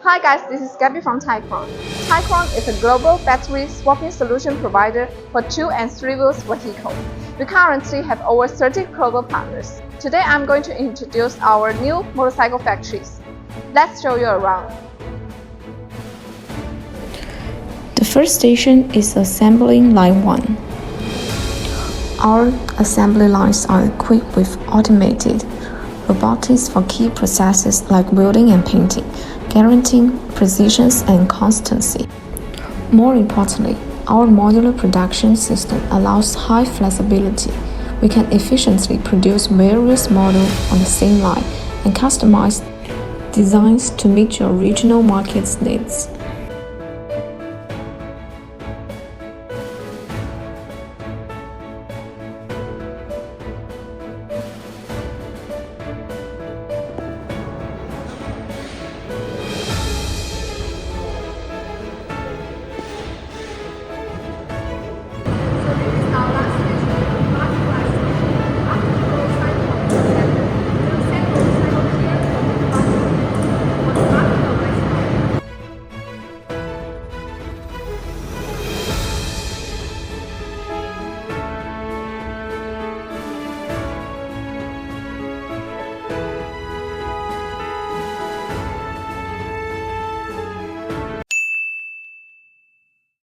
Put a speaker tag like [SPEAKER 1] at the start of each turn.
[SPEAKER 1] Hi guys, this is Gabby from Tycorun. Tycorun is a global battery swapping solution provider for 2 and 3 wheels vehicles. We currently have over 30 global partners. Today I'm going to introduce our new motorcycle factories. Let's show you around.
[SPEAKER 2] The first station is Assembling Line 1. Our assembly lines are equipped with automated robotics for key processes like welding and painting, guaranteeing precision and constancy. More importantly, our modular production system allows high flexibility. We can efficiently produce various models on the same line and customize designs to meet your regional market's needs.